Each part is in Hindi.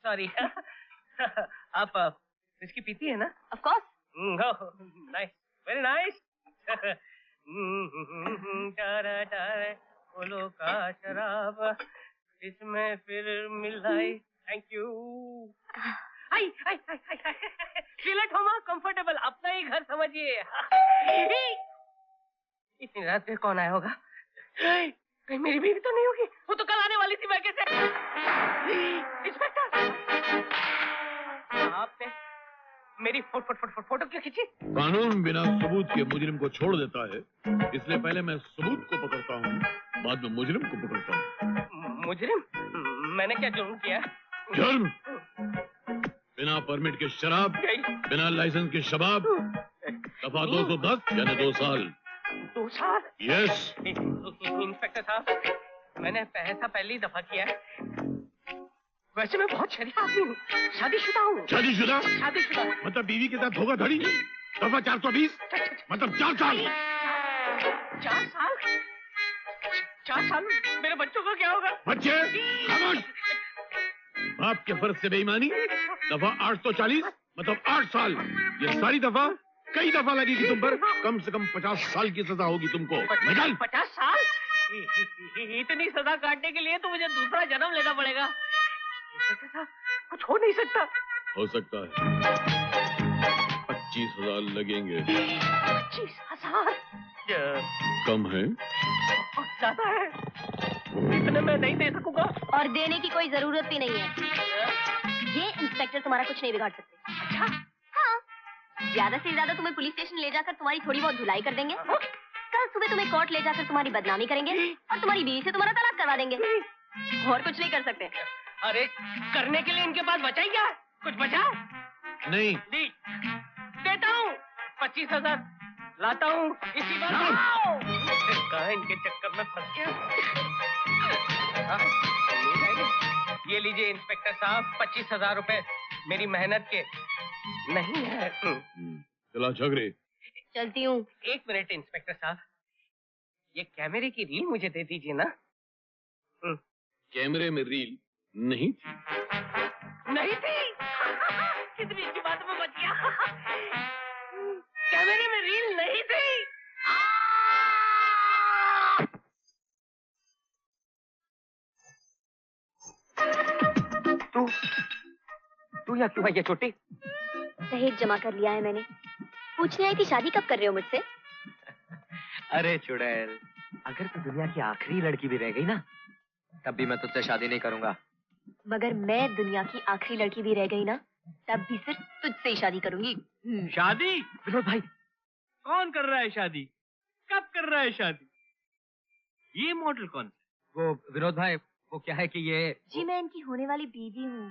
सॉरी। आप विस्की पीती है ना? Of course. Nice, very nice. फूलों का शराब इसमें फिर मिलाई। Thank you. I I I I feel at home, comfortable, अपना ही घर समझिए। इतनी रात में कौन आया होगा? कहीं मेरी बीवी तो नहीं होगी? वो तो कल आने वाली थी मैके से। इंस्पेक्टर, आपने मेरी फोटो क्यों खींची? कानून बिना सबूत के मुजरिम को छोड़ देता है, इसलिए पहले मैं सबूत को पकड़ता हूँ, बाद में मुजरिम को पकड़ता हूँ। मुजरिम? मैंने क्या जुर्म किया? जुर्म? बिना परमिट के शराब, बिना लाइसेंस के शबाब, दफा 210 यानी 2 साल। 2 साल? यस। इंस्पेक्टर साहब, मैंने ऐसा पहली दफा किया है। वैसे मैं बहुत शरीफ आदमी हूँ, शादीशुदा हूँ। शादीशुदा? शादीशुदा। मतलब बीवी के साथ धोखाधड़ी? दफा 420 मतलब 4 साल। 4 साल? 4 साल मेरे बच्चों का क्या होगा? बच्चे खामोश। बाप के फर्ज से बेईमानी, दफा 840 मतलब 8 साल। ये सारी दफा कई दफा लगेगी तुम पर, कम से कम 50 साल की सजा होगी तुमको। 50 साल? इतनी सजा काटने के लिए तो मुझे दूसरा जन्म लेना पड़ेगा। कुछ हो नहीं सकता। हो सकता है। 25,000 लगेंगे। 25,000? कम है? बहुत ज्यादा है, इतने में नहीं दे सकूंगा। और देने की कोई जरूरत भी नहीं है। ये इंस्पेक्टर तुम्हारा कुछ नहीं बिगाड़ सकते। अच्छा? हाँ, ज्यादा से ज्यादा तुम्हें पुलिस स्टेशन ले जाकर तुम्हारी थोड़ी बहुत धुलाई कर देंगे। कल सुबह तुम्हें कोर्ट ले जाकर तुम्हारी बदनामी करेंगे और तुम्हारी बीवी से तुम्हारा तलाक करवा देंगे। और कुछ नहीं कर सकते। अरे करने के लिए इनके पास बचा ही क्या? कुछ बचा? नहीं। देता हूँ 25,000 लाता हूँ इसी बार। कहाँ इनके चक्कर में फंस गया। ये लीजिए इंस्पेक्टर साहब, 25,000 रुपए मेरी मेहनत के। नहीं है। चला झगड़े। चलती हूँ। 1 मिनट इंस्पेक्टर साहब, ये कैमरे की रील मुझे दे दीजिए ना। कैमरे में रील नहीं थी। नहीं थी? कितनी अच्छी बात में बच गया। कैमरे में रील नहीं थी। तू यहाँ क्यों आई है छोटी? दहेज जमा कर लिया है मैंने। पूछने आई थी शादी कब कर रहे हो मुझसे? अरे चुड़ैल, अगर तू दुनिया की आखिरी लड़की भी रह गई ना, तब भी मैं तुझसे शादी नहीं करूंगा। मगर मैं दुनिया की आखिरी लड़की भी रह गई ना, तब भी सिर्फ तुझसे ही शादी करूंगी। शादी? विनोद भाई, कौन कर रहा है शादी? कब कर रहा है शादी? ये मॉडल कौन? वो विनोद भाई, वो क्या है कि ये जी मैं इनकी होने वाली बीवी हूँ।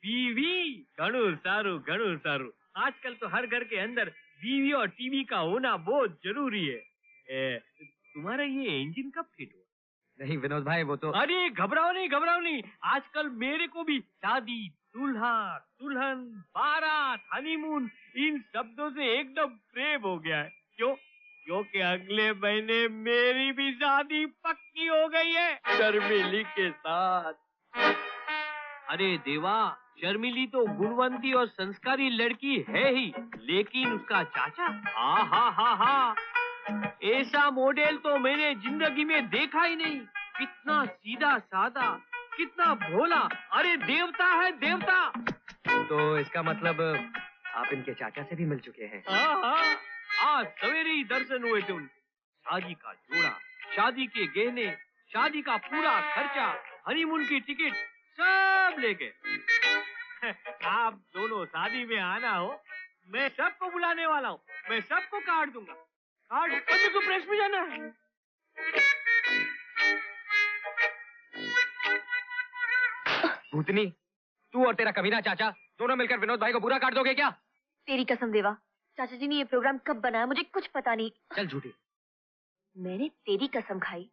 बीवी? घणु सारू। आजकल तो हर घर के अंदर बीवी और टीवी का होना बहुत जरूरी है। तुम्हारा ये इंजन कब फिट हुआ? नहीं विनोद भाई, वो तो अरे घबराओ नहीं। आजकल मेरे को भी शादी, दूल्हा, दुल्हन, बारात, हनीमून, इन शब्दों से एकदम प्रेम हो गया है। क्यों? क्योंकि अगले महीने मेरी भी शादी पक्की हो गई है शर्मिली के साथ। अरे देवा, शर्मिली तो गुणवंती और संस्कारी लड़की है ही, लेकिन उसका चाचा, हा, ऐसा मॉडल तो मैंने जिंदगी में देखा ही नहीं। कितना सीधा साधा, कितना भोला, अरे देवता है देवता। तो इसका मतलब आप इनके चाचा से भी मिल चुके हैं? हाँ, आज सवेरे ही दर्शन हुए थे उनके। शादी का जोड़ा, शादी के गहने, शादी का पूरा खर्चा, हनीमून की टिकट सब लेके। आप दोनों शादी में आना हो, मैं सबको बुलाने वाला हूँ, मैं सबको कार्ड दूंगा। कार्ड मेरे को प्रेस में जाना है। भूतनी, तू और तेरा कमीना चाचा दोनों मिलकर विनोद भाई को बुरा काट दोगे क्या? तेरी कसम देवा, चाचा जी ने ये प्रोग्राम कब बनाया मुझे कुछ पता नहीं। चल झूठी। मैंने तेरी कसम खाई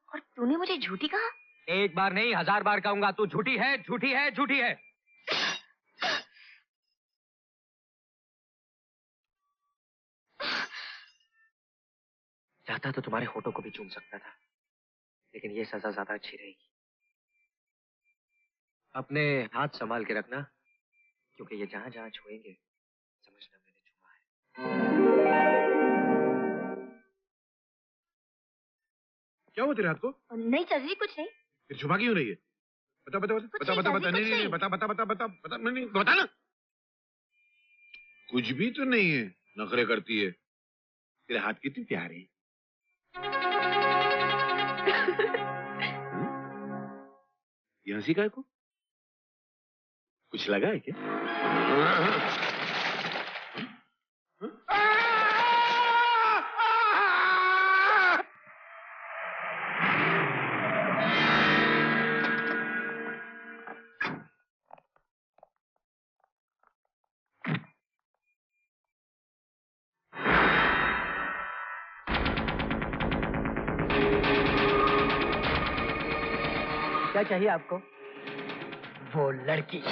और तूने मुझे झूठी कहा? एक बार नहीं 1000 बार कहूंगा, तू झूठी है, झूठी है, झूठी है। चाहता तो तुम्हारे होठों को भी चूम सकता था, लेकिन ये सजा ज्यादा अच्छी रहेगी। अपने हाथ संभाल के रखना, क्योंकि ये जहां जहां छुएंगे समझना मैंने छुआ है। क्या हुआ तेरे हाथ को? नहीं चल कुछ नहीं। फिर छुपा क्यों रही है? बता बता बता कुछ बता नहीं, बता चाची, बता नहीं कुछ नहीं नहीं। बता बता बता बता बता नहीं बता ना। कुछ भी तो नहीं है, नखरे करती है। तेरे हाथ कितने प्यारे हैं। ये हंसी काय को? कुछ लगा है क्या? क्या चाहिए आपको? वो लड़की।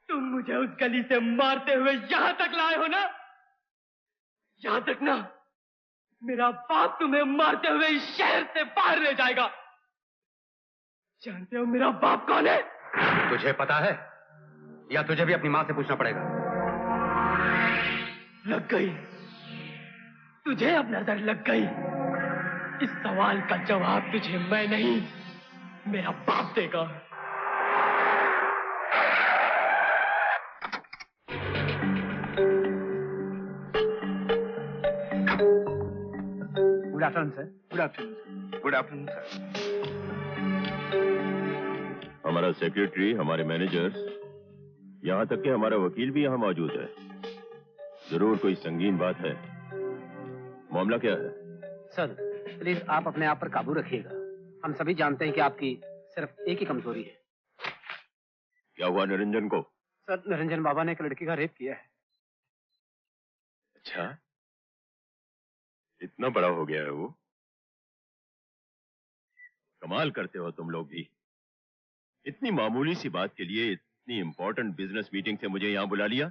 तुम मुझे उस गली से मारते हुए यहां तक लाए हो ना? यहां तक ना, मेरा बाप तुम्हें मारते हुए इस शहर से बाहर ले जाएगा। जानते हो मेरा बाप कौन है? तुझे पता है या तुझे भी अपनी माँ से पूछना पड़ेगा? लग गई, तुझे अब नजर लग गई। इस सवाल का जवाब तुझे मैं नहीं, मेरा बाप देगा। Good afternoon sir. Good afternoon. Good afternoon sir. हमारा सेक्रेटरी, हमारे मैनेजर्स, यहाँ तक कि हमारा वकील भी यहाँ मौजूद है। जरूर कोई संगीन बात है। मामला क्या है? सर प्लीज आप अपने आप पर काबू रखिएगा। हम सभी जानते हैं कि आपकी सिर्फ एक ही कमजोरी है। क्या हुआ निरंजन को? सर निरंजन बाबा ने एक लड़की का रेप किया है। अच्छा, इतना बड़ा हो गया है वो? कमाल करते हो तुम लोग भी। इतनी मामूली सी बात के लिए इतनी इंपॉर्टेंट बिजनेस मीटिंग से मुझे यहाँ बुला लिया।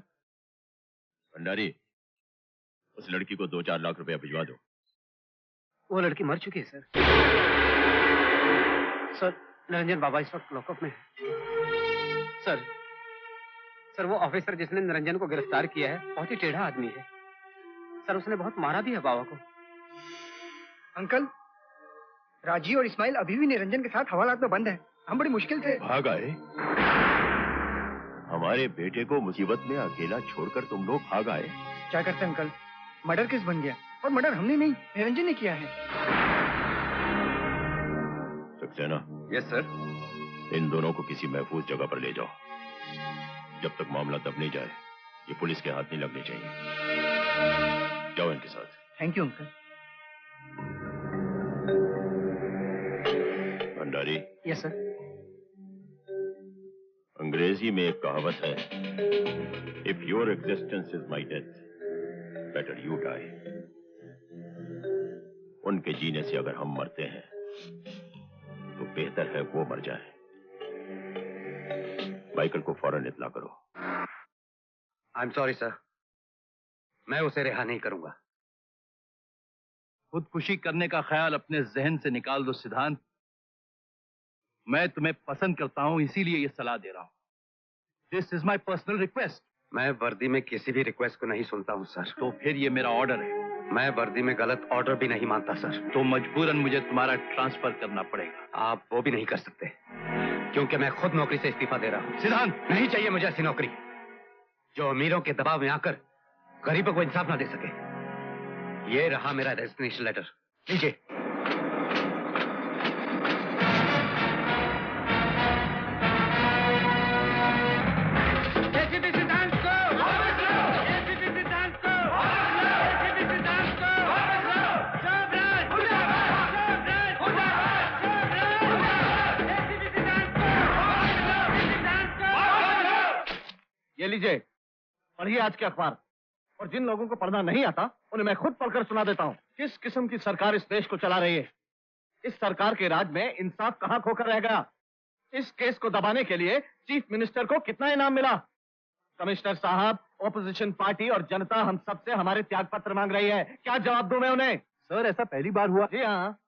भंडारी, उस लड़की को 2-4 लाख रुपया भिजवा दो। वो लड़की मर चुकी है सर। सर निरंजन बाबा इस वक्त लॉकअप में है। सर वो ऑफिसर जिसने निरंजन को गिरफ्तार किया है बहुत ही टेढ़ा आदमी है। सर उसने बहुत मारा भी है बाबा को। अंकल, राजी और इस्माइल अभी भी निरंजन के साथ हवालात में बंद है। हम बड़ी मुश्किल से भाग आए? हमारे बेटे को मुसीबत में अकेला छोड़कर तुम लोग भाग आए? क्या करते अंकल, मर्डर केस बन गया और मर्डर हमने नहीं निरंजन ने किया है। सक्सेना। Yes sir. इन दोनों को किसी महफूज जगह पर ले जाओ। जब तक मामला दब नहीं जाए ये पुलिस के हाथ नहीं लगने चाहिए। जाओ इनके साथ। Thank you uncle. Bhandari. Yes sir. अंग्रेजी में एक कहावत है, if your existence is my death better you die. उनके जीने से अगर हम मरते हैं बेहतर है वो मर जाए। माइकल को फौरन इत्ला करो। आई एम सॉरी सर, मैं उसे रिहा नहीं करूंगा। खुदकुशी करने का ख्याल अपने जहन से निकाल दो सिद्धांत। मैं तुम्हें पसंद करता हूं, इसीलिए ये सलाह दे रहा हूं। This is my personal request. मैं वर्दी में किसी भी रिक्वेस्ट को नहीं सुनता हूं सर। तो फिर ये मेरा ऑर्डर है। मैं वर्दी में गलत ऑर्डर भी नहीं मानता सर। तो मजबूरन मुझे तुम्हारा ट्रांसफर करना पड़ेगा। आप वो भी नहीं कर सकते, क्योंकि मैं खुद नौकरी से इस्तीफा दे रहा हूं। सिद्धांत, नहीं चाहिए मुझे ऐसी नौकरी जो अमीरों के दबाव में आकर गरीबों को इंसाफ ना दे सके। ये रहा मेरा रेजिग्नेशन लेटर, लीजिए। ये लीजिए, पढ़िए आज के अखबार। और जिन लोगों को पढ़ना नहीं आता उन्हें मैं खुद पढ़कर सुना देता हूँ। किस किस्म की सरकार इस देश को चला रही है। इस सरकार के राज में इंसाफ कहां खोकर रह गया। इस केस को दबाने के लिए चीफ मिनिस्टर को कितना इनाम मिला। कमिश्नर साहब, ऑपोजिशन पार्टी और जनता हम सबसे हमारे त्याग पत्र मांग रही है। क्या जवाब दूं मैं उन्हें? सर, ऐसा पहली बार हुआ। जी हाँ,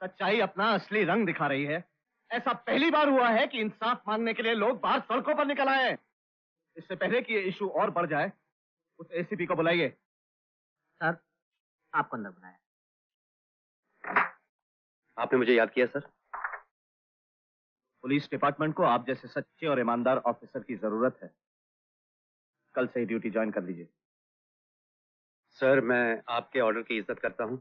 सच्चाई अपना असली रंग दिखा रही है। ऐसा पहली बार हुआ है कि इंसाफ मांगने के लिए लोग बाहर सड़कों पर निकल आए। इससे पहले कि ये इशू और बढ़ जाए, उस एसीपी को बुलाइए। सर, आपको अंदर बुलाया। आपने मुझे याद किया सर? पुलिस डिपार्टमेंट को आप जैसे सच्चे और ईमानदार ऑफिसर की जरूरत है। कल से ही ड्यूटी ज्वाइन कर लीजिए। सर, मैं आपके ऑर्डर की इज्जत करता हूं,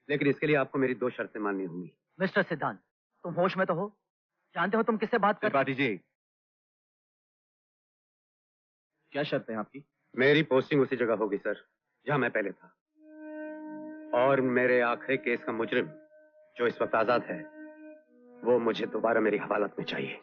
लेकिन इसके लिए आपको मेरी 2 शर्तें माननी होंगी। मिस्टर सिद्धांत, तुम होश में तो हो? जानते हो तुम किससे बात कर? त्रिपाठी जी, क्या शर्त है आपकी? मेरी पोस्टिंग उसी जगह होगी सर जहां मैं पहले था, और मेरे आखिरी केस का मुजरिम जो इस वक्त आजाद है, वो मुझे दोबारा मेरी हवालात में चाहिए।